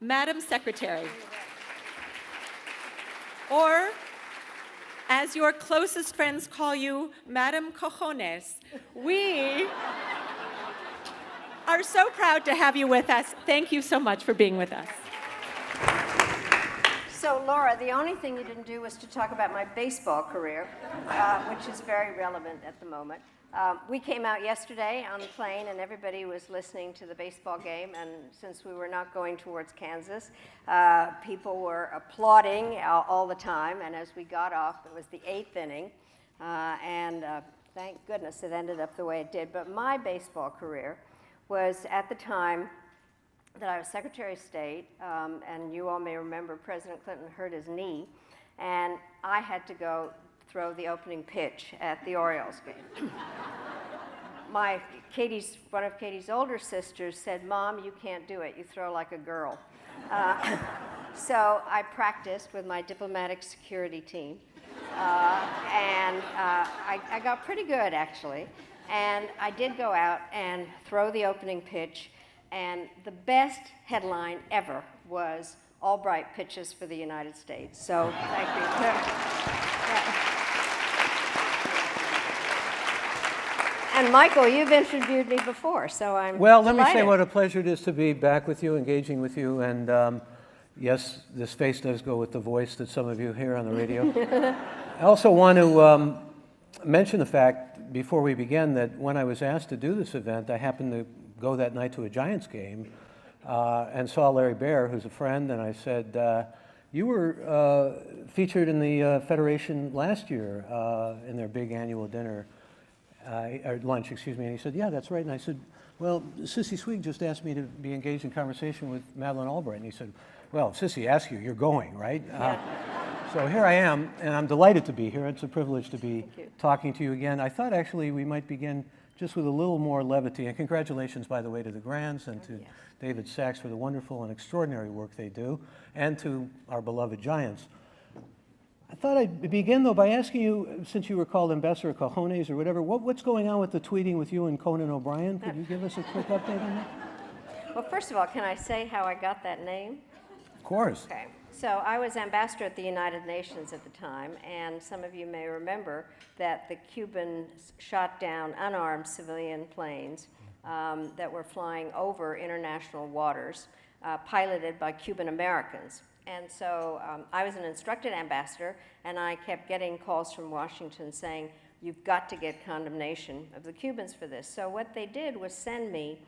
Madam Secretary. Or, as your closest friends call you, Madam Cojones, we are so proud to have you with us. Thank you so much for being with us. So, Laura, the only thing you didn't do was to talk about my baseball career, which is very relevant at the moment. We came out yesterday on the plane, and everybody was listening to the baseball game. And since we were not going towards Kansas, people were applauding all the time. And as we got off, it was the 8th inning. And thank goodness it ended up the way it did. But my baseball career was at the time that I was Secretary of State, and you all may remember President Clinton hurt his knee, and I had to go throw the opening pitch at the Orioles game. One of Katie's older sisters said, "Mom, you can't do it. You throw like a girl." So I practiced with my diplomatic security team, and I got pretty good, actually. And I did go out and throw the opening pitch. And the best headline ever was Albright pitches for the United States. So thank you. And Michael, you've interviewed me before, so I'm Well, delighted. let me say what a pleasure it is to be back with you, engaging with you. And yes, this face does go with the voice that some of you hear on the radio. I also want to mention the fact, before we begin, that when I was asked to do this event, I happened to go that night to a Giants game and saw Larry Baer, who's a friend, and I said, you were featured in the Federation last year in their big annual dinner, or lunch, excuse me, and he said, yeah, that's right. And I said, well, Sissy Swig just asked me to be engaged in conversation with Madeleine Albright, and he said, well, if Sissy asks you, you're going, right? So here I am, and I'm delighted to be here. It's a privilege to be talking to you again. I thought actually we might begin just with a little more levity. And congratulations, by the way, to the Grands and to David Sachs for the wonderful and extraordinary work they do, and to our beloved Giants. I thought I'd begin, though, by asking you, since you were called Ambassador Cojones or whatever, what's going on with the tweeting with you and Conan O'Brien? Could you give us a quick update on that? Well, first of all, can I say how I got that name? Of course. Okay. So I was ambassador at the United Nations at the time, and some of you may remember that the Cubans shot down unarmed civilian planes that were flying over international waters, piloted by Cuban Americans. And so I was an instructed ambassador, and I kept getting calls from Washington saying, you've got to get condemnation of the Cubans for this. So what they did was send me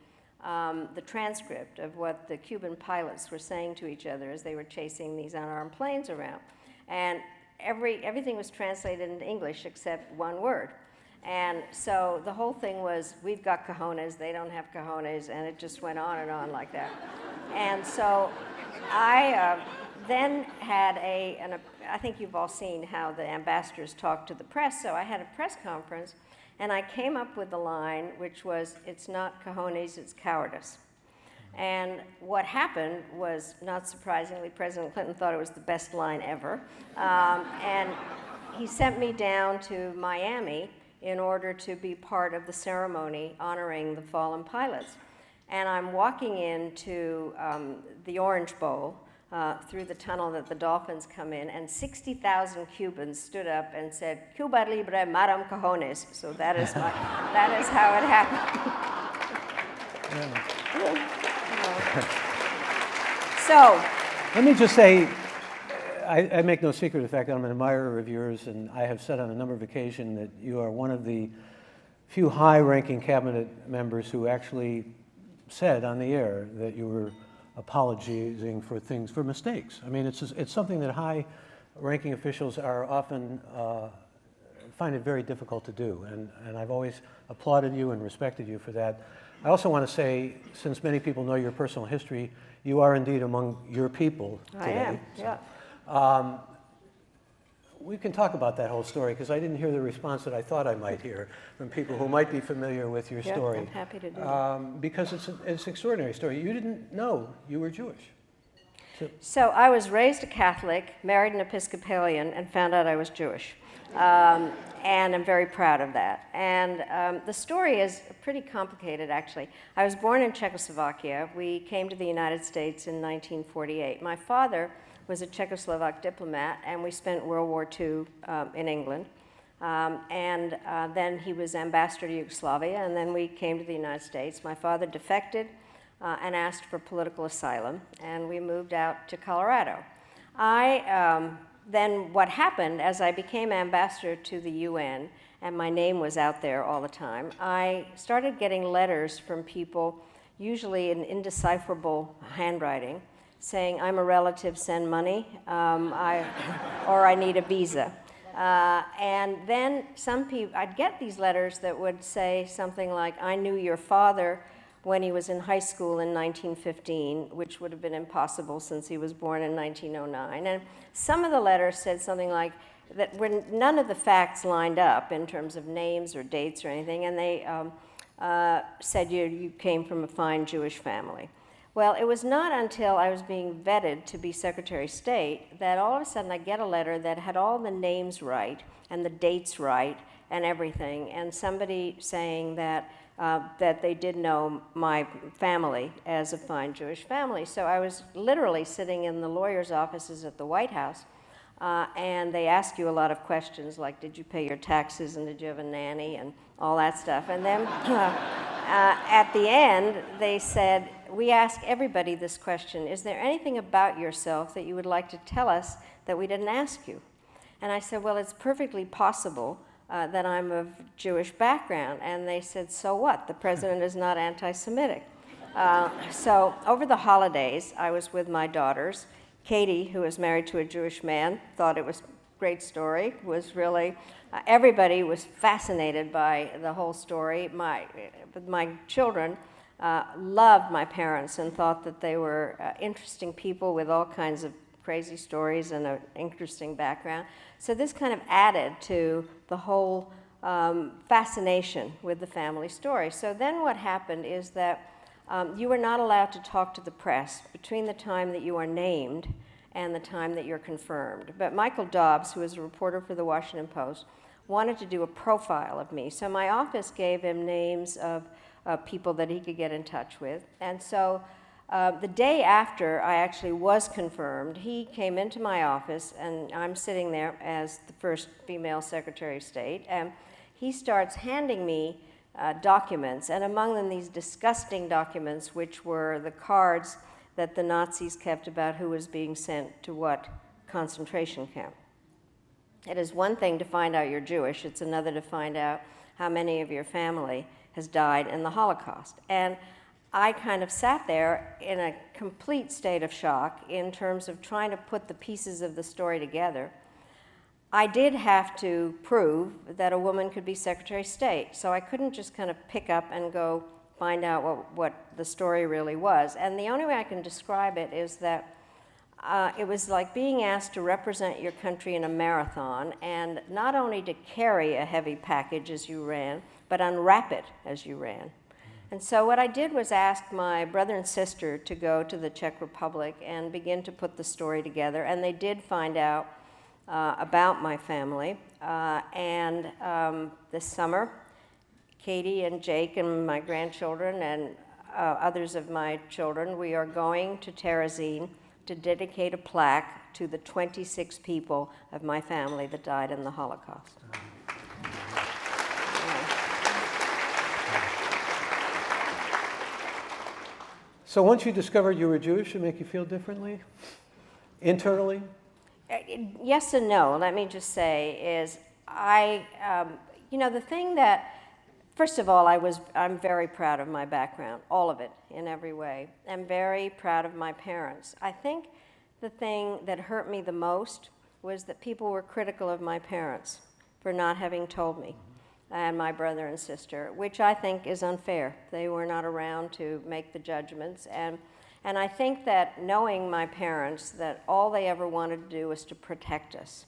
the transcript of what the Cuban pilots were saying to each other as they were chasing these unarmed planes around. And everything was translated into English except one word. And so the whole thing was, we've got cojones, they don't have cojones, and it just went on and on like that. And so I then had I think you've all seen how the ambassadors talk to the press, so I had a press conference. And I came up with the line, which was, it's not cojones, it's cowardice. And what happened was, not surprisingly, President Clinton thought it was the best line ever. And he sent me down to Miami in order to be part of the ceremony honoring the fallen pilots. And I'm walking into the Orange Bowl, through the tunnel that the dolphins come in, and 60,000 Cubans stood up and said, Cuba libre, Madam Cojones. So that is how it happened. So, let me just say, I make no secret of the fact that I'm an admirer of yours, and I have said on a number of occasions that you are one of the few high-ranking cabinet members who actually said on the air that you were apologizing for mistakes. I mean, it's something that high-ranking officials are often find it very difficult to do, and I've always applauded you and respected you for that. I also want to say, since many people know your personal history, you are indeed among your people today. I am, so, yeah. We can talk about that whole story, because I didn't hear the response that I thought I might hear from people who might be familiar with your story. I'm happy to do that. Because it's an extraordinary story. You didn't know you were Jewish. So I was raised a Catholic, married an Episcopalian, and found out I was Jewish. And I'm very proud of that. And the story is pretty complicated, actually. I was born in Czechoslovakia. We came to the United States in 1948. My father was a Czechoslovak diplomat, and we spent World War II in England. Then he was ambassador to Yugoslavia, and then we came to the United States. My father defected and asked for political asylum, and we moved out to Colorado. Then what happened, as I became ambassador to the UN, and my name was out there all the time, I started getting letters from people, usually in indecipherable handwriting, saying, I'm a relative, send money, or I need a visa. And then some people, I'd get these letters that would say something like, I knew your father when he was in high school in 1915, which would have been impossible since he was born in 1909. And some of the letters said something like that when none of the facts lined up in terms of names or dates or anything, and they said you came from a fine Jewish family. Well, it was not until I was being vetted to be Secretary of State that all of a sudden I get a letter that had all the names right and the dates right and everything, and somebody saying that they did know my family as a fine Jewish family. So I was literally sitting in the lawyer's offices at the White House, and they ask you a lot of questions like, did you pay your taxes and did you have a nanny and all that stuff. And then at the end, they said, we ask everybody this question, is there anything about yourself that you would like to tell us that we didn't ask you? And I said, well, it's perfectly possible that I'm of Jewish background. And they said, so what? The president is not anti-Semitic. So over the holidays, I was with my daughters. Katie, who was married to a Jewish man, thought it was a great story, was really, everybody was fascinated by the whole story. My children loved my parents and thought that they were interesting people with all kinds of crazy stories and an interesting background. So this kind of added to the whole fascination with the family story. So then what happened is that you were not allowed to talk to the press between the time that you are named and the time that you're confirmed. But Michael Dobbs, who is a reporter for the Washington Post, wanted to do a profile of me. So my office gave him names of people that he could get in touch with. And so the day after I actually was confirmed, he came into my office, and I'm sitting there as the first female Secretary of State, and he starts handing me documents, and among them these disgusting documents, which were the cards that the Nazis kept about who was being sent to what concentration camp. It is one thing to find out you're Jewish, it's another to find out how many of your family has died in the Holocaust. And I kind of sat there in a complete state of shock in terms of trying to put the pieces of the story together. I did have to prove that a woman could be Secretary of State, so I couldn't just kind of pick up and go find out what the story really was. And the only way I can describe it is that it was like being asked to represent your country in a marathon, and not only to carry a heavy package as you ran, but unwrap it as you ran. And so what I did was ask my brother and sister to go to the Czech Republic and begin to put the story together, and they did find out about my family. This summer, Katie and Jake and my grandchildren and others of my children, we are going to Terezin to dedicate a plaque to the 26 people of my family that died in the Holocaust. So once you discovered you were Jewish, it make you feel differently? Internally? Yes and no. Let me just say is the thing that, first of all, I'm very proud of my background, all of it, in every way. I'm very proud of my parents. I think the thing that hurt me the most was that people were critical of my parents for not having told me, and my brother and sister, which I think is unfair. They were not around to make the judgments, and I think that knowing my parents, that all they ever wanted to do was to protect us.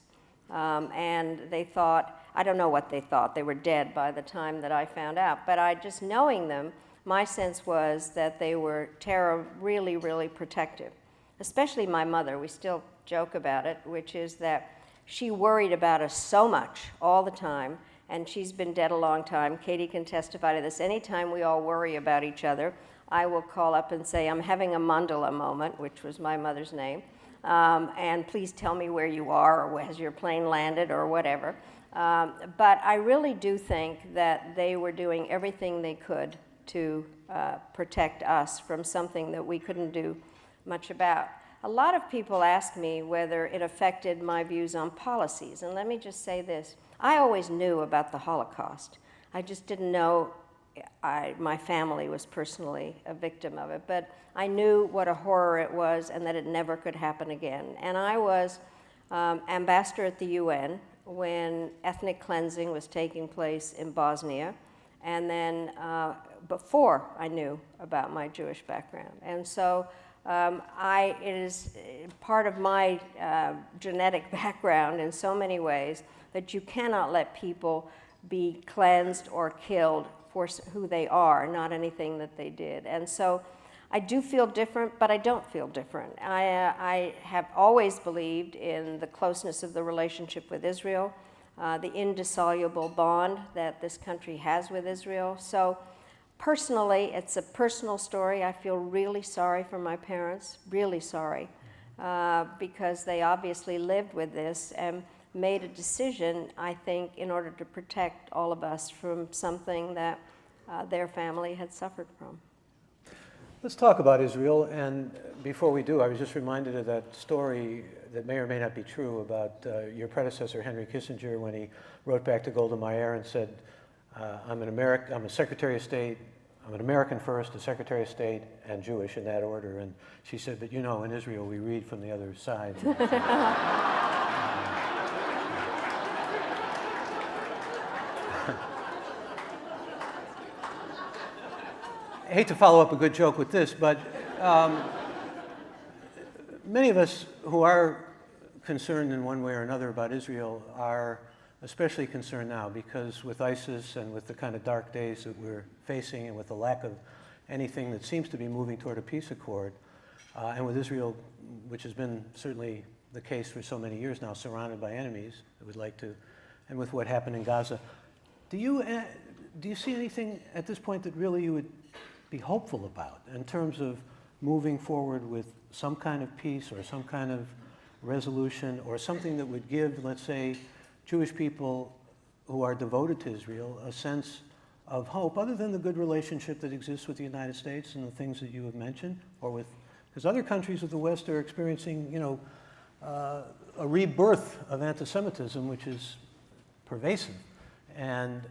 And they thought, I don't know what they thought, they were dead by the time that I found out, but just knowing them, my sense was that they were really, really protective. Especially my mother, we still joke about it, which is that she worried about us so much all the time, and she's been dead a long time. Katie can testify to this. Anytime we all worry about each other, I will call up and say, I'm having a mandala moment, which was my mother's name, and please tell me where you are, or has your plane landed, or whatever. But I really do think that they were doing everything they could to protect us from something that we couldn't do much about. A lot of people ask me whether it affected my views on policies, and let me just say this. I always knew about the Holocaust. I just didn't know my family was personally a victim of it, but I knew what a horror it was and that it never could happen again. And I was ambassador at the UN when ethnic cleansing was taking place in Bosnia, and then before I knew about my Jewish background. And so it is part of my genetic background in so many ways that you cannot let people be cleansed or killed for who they are, not anything that they did. And so I do feel different, but I don't feel different. I have always believed in the closeness of the relationship with Israel, the indissoluble bond that this country has with Israel. So personally, it's a personal story. I feel really sorry for my parents, really sorry, because they obviously lived with this and made a decision, I think, in order to protect all of us from something that their family had suffered from. Let's talk about Israel, and before we do, I was just reminded of that story that may or may not be true about your predecessor, Henry Kissinger, when he wrote back to Golda Meir and said, I'm a Secretary of State, I'm an American first, a Secretary of State, and Jewish in that order. And she said, but you know, in Israel, we read from the other side. I hate to follow up a good joke with this, but many of us who are concerned in one way or another about Israel are especially concerned now because with ISIS and with the kind of dark days that we're facing and with the lack of anything that seems to be moving toward a peace accord, and with Israel, which has been certainly the case for so many years now, surrounded by enemies that would like to, and with what happened in Gaza, do you see anything at this point that really you would be hopeful about in terms of moving forward with some kind of peace or some kind of resolution or something that would give, let's say, Jewish people who are devoted to Israel a sense of hope, other than the good relationship that exists with the United States and the things that you have mentioned, or with, because other countries of the West are experiencing, a rebirth of anti-Semitism, which is pervasive, and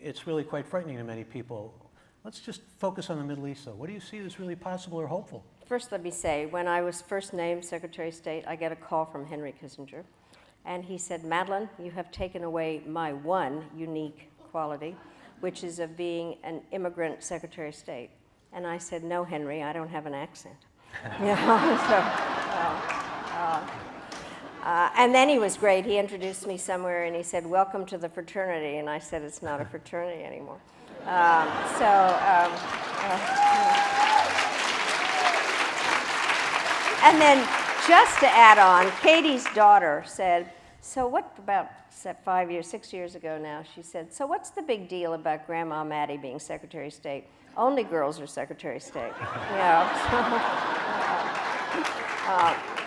it's really quite frightening to many people. Let's just focus on the Middle East, though. What do you see as really possible or hopeful? First, let me say, when I was first named Secretary of State, I get a call from Henry Kissinger, and he said, Madeleine, you have taken away my one unique quality, which is of being an immigrant Secretary of State. And I said, no, Henry, I don't have an accent. And then he was great. He introduced me somewhere, and he said, welcome to the fraternity. And I said, it's not a fraternity anymore. And then just to add on, Katie's daughter said, so what about 6 years ago now, she said, so what's the big deal about Grandma Maddie being Secretary of State? Only girls are Secretary of State.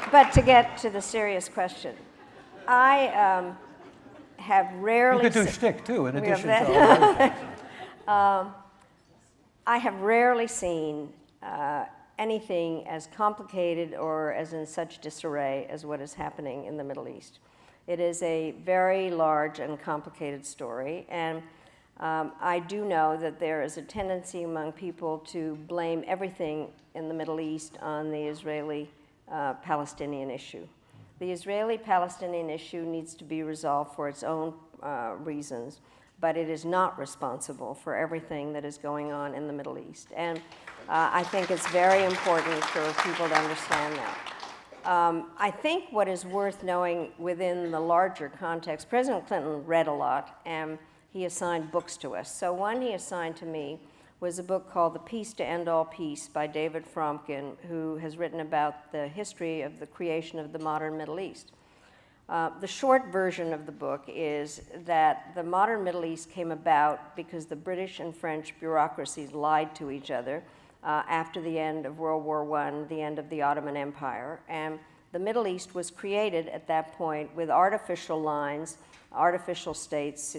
But to get to the serious question, I have rarely... You could do shtick, too, in addition to all that. I have rarely seen anything as complicated or as in such disarray as what is happening in the Middle East. It is a very large and complicated story, and I do know that there is a tendency among people to blame everything in the Middle East on the Israeli-Palestinian issue. The Israeli-Palestinian issue needs to be resolved for its own reasons, but it is not responsible for everything that is going on in the Middle East. And I think it's very important for people to understand that. I think what is worth knowing within the larger context, President Clinton read a lot, and he assigned books to us. So one he assigned to me was a book called The Peace to End All Peace by David Fromkin, who has written about the history of the creation of the modern Middle East. The short version of the book is that the modern Middle East came about because the British and French bureaucracies lied to each other after the end of World War I, the end of the Ottoman Empire. And the Middle East was created at that point with artificial lines, artificial states.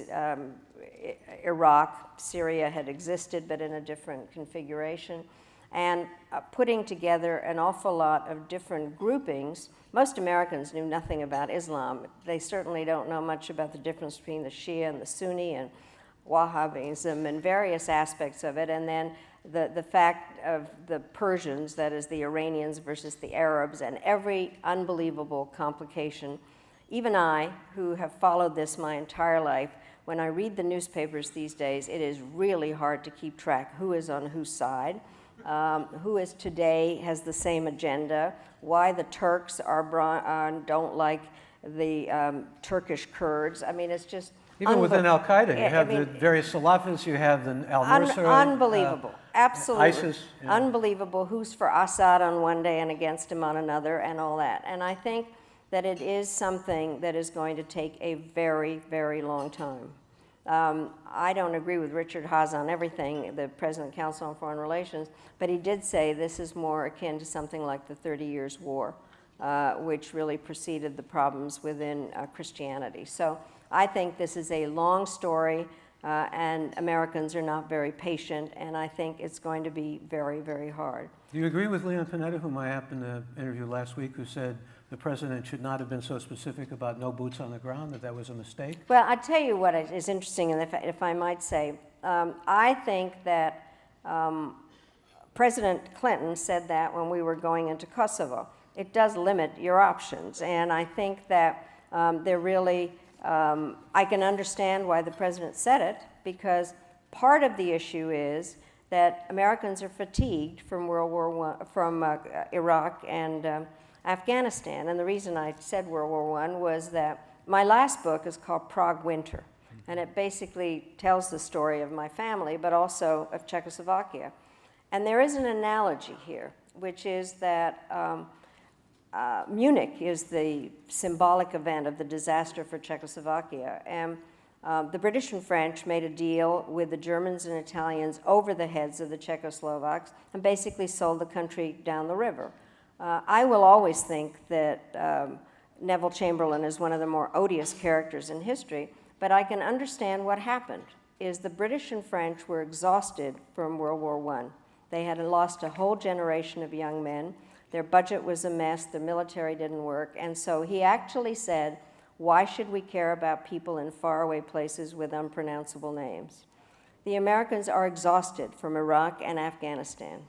Iraq, Syria had existed, but in a different configuration, and putting together an awful lot of different groupings. Most Americans knew nothing about Islam. They certainly don't know much about the difference between the Shia and the Sunni and Wahhabism and various aspects of it, and then the fact of the Persians, that is the Iranians versus the Arabs, and every unbelievable complication. Even I, who have followed this my entire life, when I read the newspapers these days, it is really hard to keep track who is on whose side, who is today has the same agenda, why the Turks don't like the Turkish Kurds. I mean, it's just Even within Al-Qaeda, you have the various Salafis, you have the al-Nusra. Unbelievable, absolutely. ISIS. Yeah. Unbelievable, who's for Assad on one day and against him on another and all that. And I think that it is something that is going to take a very, very long time. I don't agree with Richard Haas on everything, the President Council on Foreign Relations, but he did say this is more akin to something like the 30 Years' War, which really preceded the problems within Christianity. So I think this is a long story, and Americans are not very patient, and I think it's going to be very, very hard. Do you agree with Leon Panetta, whom I happened to interview last week, who said the president should not have been so specific about no boots on the ground, that was a mistake? Well, I'll tell you what is interesting, and if I might say, I think that President Clinton said that when we were going into Kosovo. It does limit your options, and I think that they're really, I can understand why the president said it, because part of the issue is that Americans are fatigued from Iraq and Afghanistan. And the reason I said World War I was that my last book is called Prague Winter, and it basically tells the story of my family, but also of Czechoslovakia. And there is an analogy here, which is that Munich is the symbolic event of the disaster for Czechoslovakia. And the British and French made a deal with the Germans and Italians over the heads of the Czechoslovaks and basically sold the country down the river. I will always think that Neville Chamberlain is one of the more odious characters in history, but I can understand what happened, is the British and French were exhausted from World War I. They had lost a whole generation of young men. Their budget was a mess, the military didn't work, and so he actually said, why should we care about people in faraway places with unpronounceable names? The Americans are exhausted from Iraq and Afghanistan.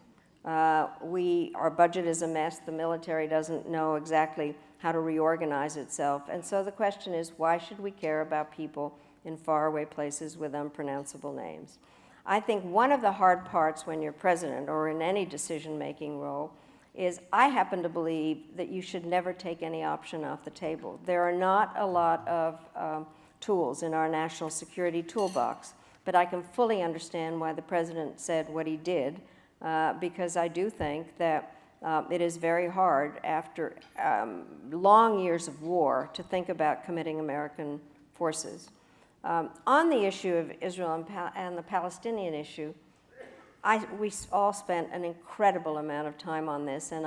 Our budget is a mess, the military doesn't know exactly how to reorganize itself, and so the question is, why should we care about people in faraway places with unpronounceable names? I think one of the hard parts when you're president or in any decision-making role is I happen to believe that you should never take any option off the table. There are not a lot of tools in our national security toolbox, but I can fully understand why the president said what he did, because I do think that it is very hard after long years of war to think about committing American forces. On the issue of Israel and the Palestinian issue, we all spent an incredible amount of time on this, and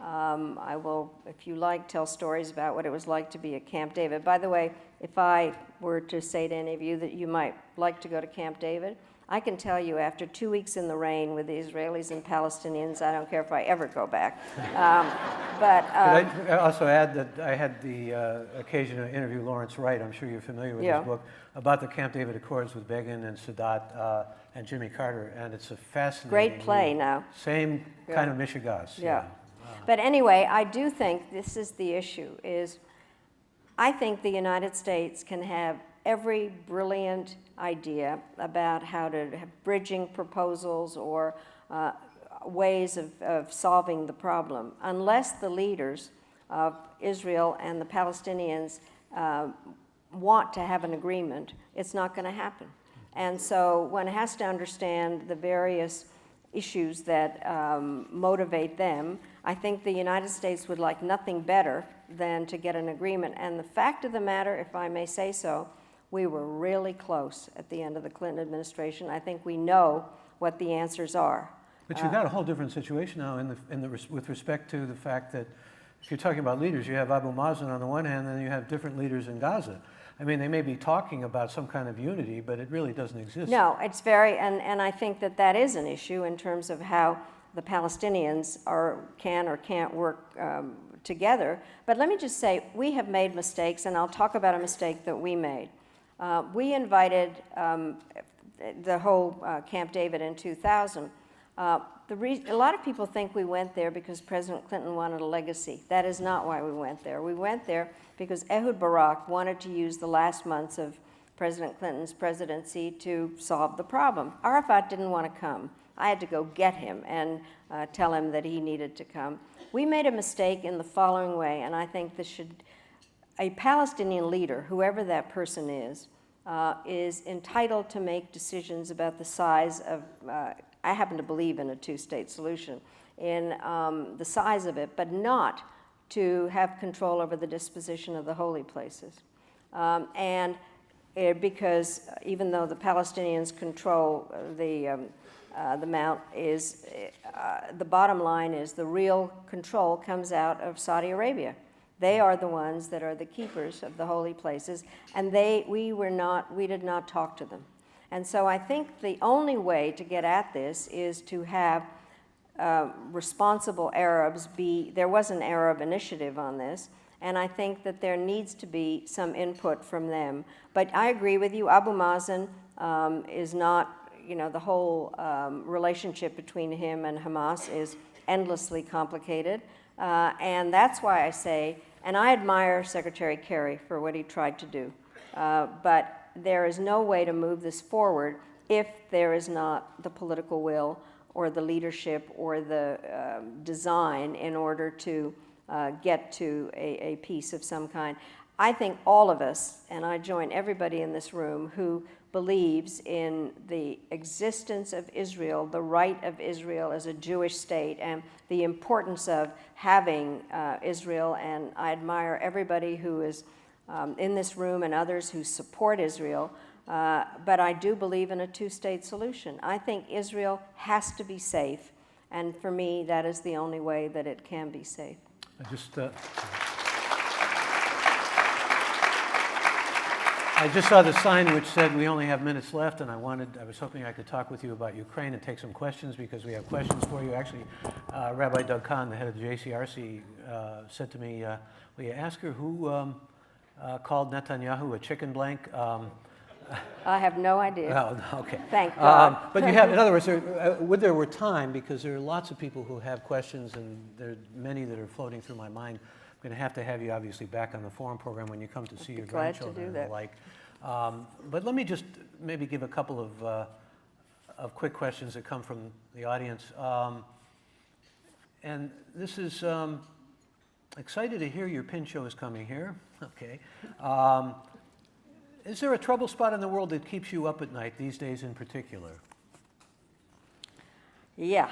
I will, if you like, tell stories about what it was like to be at Camp David. By the way, if I were to say to any of you that you might like to go to Camp David, I can tell you after 2 weeks in the rain with the Israelis and Palestinians, I don't care if I ever go back. Could I also add that I had the occasion to interview Lawrence Wright, I'm sure you're familiar with his book, about the Camp David Accords with Begin and Sadat and Jimmy Carter, and it's a fascinating great play read. now. Same kind of Michigas. Yeah. But anyway, I do think this is the issue, is I think the United States can have every brilliant idea about how to have bridging proposals or ways of solving the problem. Unless the leaders of Israel and the Palestinians want to have an agreement, it's not going to happen. And so one has to understand the various issues that motivate them. I think the United States would like nothing better than to get an agreement. And the fact of the matter, if I may say so, we were really close at the end of the Clinton administration. I think we know what the answers are. But you've got a whole different situation now with respect to the fact that if you're talking about leaders, you have Abu Mazen on the one hand, and then you have different leaders in Gaza. I mean, they may be talking about some kind of unity, but it really doesn't exist. No, it's very, and I think that that is an issue in terms of how the Palestinians can or can't work together. But let me just say, we have made mistakes, and I'll talk about a mistake that we made. We invited the whole Camp David in 2000. A lot of people think we went there because President Clinton wanted a legacy. That is not why we went there. We went there because Ehud Barak wanted to use the last months of President Clinton's presidency to solve the problem. Arafat didn't want to come. I had to go get him and tell him that he needed to come. We made a mistake in the following way, and I think a Palestinian leader, whoever that person is entitled to make decisions about the size of, I happen to believe in a two-state solution, in the size of it, but not to have control over the disposition of the holy places. Because even though the Palestinians control the Mount, the bottom line is the real control comes out of Saudi Arabia. They are the ones that are the keepers of the holy places, and we did not talk to them. And so I think the only way to get at this is to have responsible Arabs there was an Arab initiative on this, and I think that there needs to be some input from them. But I agree with you, Abu Mazen is not, the whole relationship between him and Hamas is endlessly complicated. And that's why I say, and I admire Secretary Kerry for what he tried to do, but there is no way to move this forward if there is not the political will or the leadership or the design in order to get to a peace of some kind. I think all of us, and I join everybody in this room who believes in the existence of Israel, the right of Israel as a Jewish state, and the importance of having Israel, and I admire everybody who is in this room and others who support Israel, but I do believe in a two-state solution. I think Israel has to be safe, and for me, that is the only way that it can be safe. I just saw the sign which said we only have minutes left, and I was hoping I could talk with you about Ukraine and take some questions because we have questions for you. Actually, Rabbi Doug Kahn, the head of the JCRC, said to me, will you ask her who called Netanyahu a chicken blank? I have no idea. Oh, okay. Thank God. But you have, in other words, there were time, because there are lots of people who have questions, and there are many that are floating through my mind. I'm going to have you obviously back on the forum program when you come to see your grandchildren and the like. But let me just maybe give a couple of quick questions that come from the audience. And this is, excited to hear your pin show is coming here. Okay. Is there a trouble spot in the world that keeps you up at night these days in particular? Yeah.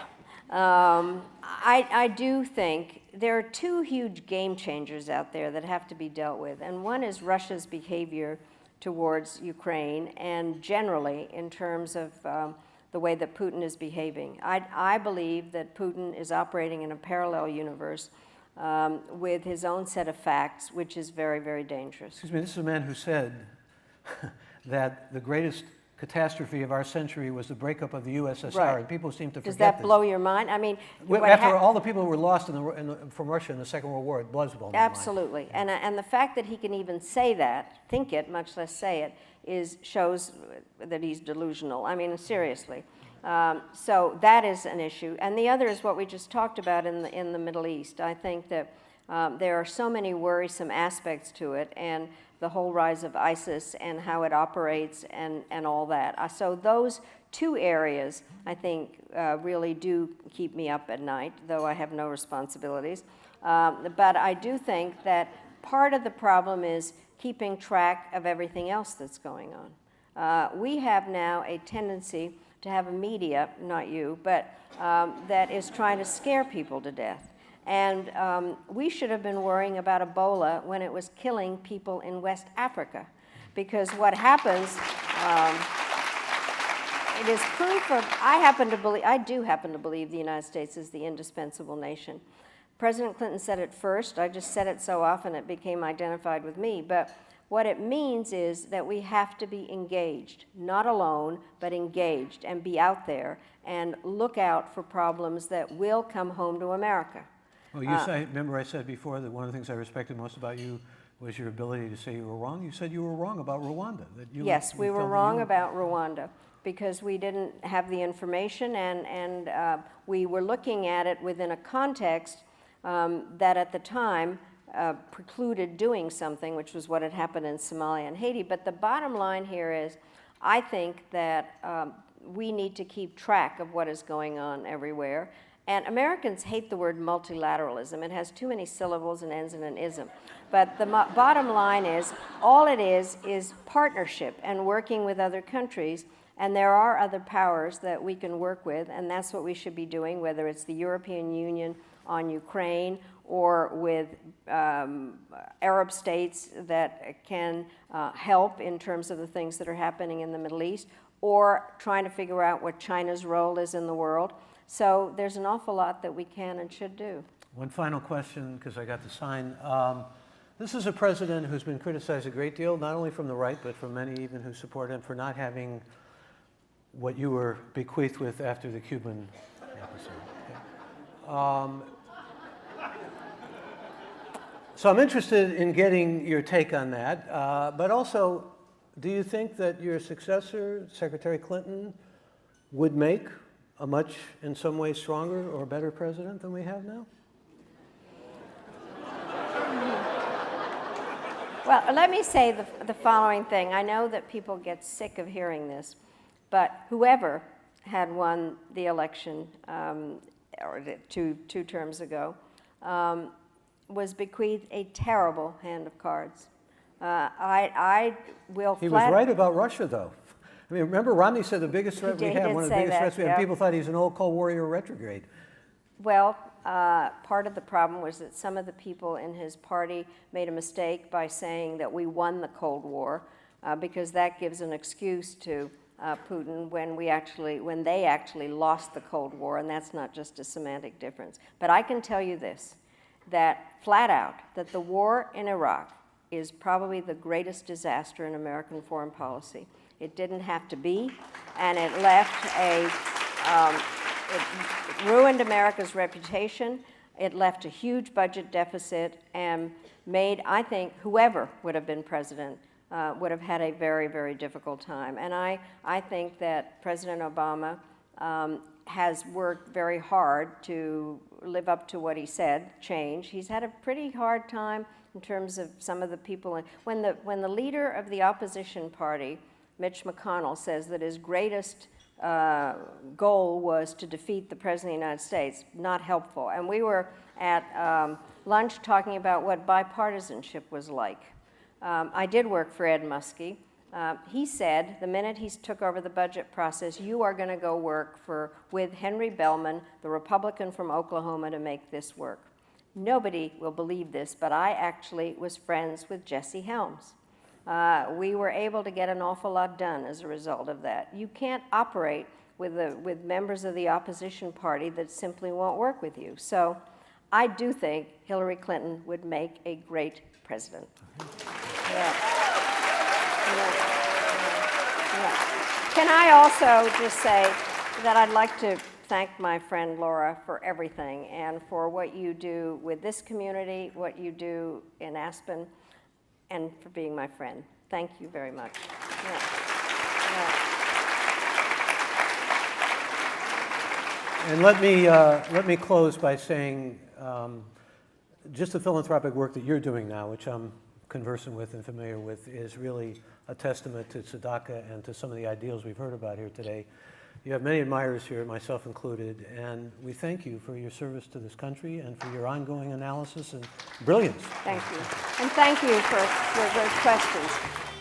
I do think there are two huge game changers out there that have to be dealt with, and one is Russia's behavior towards Ukraine and generally in terms of the way that Putin is behaving. I believe that Putin is operating in a parallel universe with his own set of facts, which is very, very dangerous. Excuse me, this is a man who said that the greatest catastrophe of our century was the breakup of the USSR, right. And people seem to forget Does that this. blow your mind? I mean, after all the people who were lost from Russia in the Second World War, it blows my mind. Absolutely, and the fact that he can even say that, think it, much less say it, shows that he's delusional. I mean, seriously. So that is an issue, and the other is what we just talked about in the Middle East. I think that there are so many worrisome aspects to it, and the whole rise of ISIS and how it operates and all that. So those two areas, I think, really do keep me up at night, though I have no responsibilities. But I do think that part of the problem is keeping track of everything else that's going on. We have now a tendency to have a media, not you, but that is trying to scare people to death. And we should have been worrying about Ebola when it was killing people in West Africa. Because what happens, it is proof of, I do happen to believe the United States is the indispensable nation. President Clinton said it first. I just said it so often it became identified with me. But what it means is that we have to be engaged, not alone, but engaged, and be out there and look out for problems that will come home to America. Well, remember I said before that one of the things I respected most about you was your ability to say you were wrong. You said you were wrong about Rwanda. Yes, we were wrong about Rwanda because we didn't have the information, and we were looking at it within a context that at the time precluded doing something, which was what had happened in Somalia and Haiti. But the bottom line here is, I think that we need to keep track of what is going on everywhere. And Americans hate the word multilateralism. It has too many syllables and ends in an ism. But the bottom line is, all it is partnership and working with other countries. And there are other powers that we can work with, and that's what we should be doing, whether it's the European Union on Ukraine or with Arab states that can help in terms of the things that are happening in the Middle East, or trying to figure out what China's role is in the world. So there's an awful lot that we can and should do. One final question, because I got the sign. This is a president who's been criticized a great deal, not only from the right, but from many even who support him, for not having what you were bequeathed with after the Cuban episode. Okay. So I'm interested in getting your take on that, but also, do you think that your successor, Secretary Clinton, would make a much, in some ways, stronger or better president than we have now? Well, let me say the following thing. I know that people get sick of hearing this, but whoever had won the election two terms ago was bequeathed a terrible hand of cards. I will He was right about Russia, though. I mean, remember Romney said the biggest threat we have, one of the biggest threats we have, people thought he's an old Cold Warrior retrograde. Well, part of the problem was that some of the people in his party made a mistake by saying that we won the Cold War, because that gives an excuse to Putin when they actually lost the Cold War, and that's not just a semantic difference. But I can tell you this, that flat out, that the war in Iraq is probably the greatest disaster in American foreign policy. It didn't have to be, and it left it ruined America's reputation. It left a huge budget deficit and made, I think, whoever would have been president would have had a very, very difficult time. And I think that President Obama has worked very hard to live up to what he said, change. He's had a pretty hard time in terms of some of the people. When the leader of the opposition party, Mitch McConnell, says that his greatest goal was to defeat the President of the United States, not helpful. And we were at lunch talking about what bipartisanship was like. I did work for Ed Muskie. He said the minute he took over the budget process, you are going to go work with Henry Bellman, the Republican from Oklahoma, to make this work. Nobody will believe this, but I actually was friends with Jesse Helms. We were able to get an awful lot done as a result of that. You can't operate with members of the opposition party that simply won't work with you. So I do think Hillary Clinton would make a great president. Yeah. Can I also just say that I'd like to thank my friend Laura for everything and for what you do with this community, what you do in Aspen, and for being my friend. Thank you very much. Yeah. Yeah. And let me close by saying just the philanthropic work that you're doing now, which I'm conversant with and familiar with, is really a testament to Tzedakah and to some of the ideals we've heard about here today. You have many admirers here, myself included, and we thank you for your service to this country and for your ongoing analysis and brilliance. Thank you. And thank you for those questions.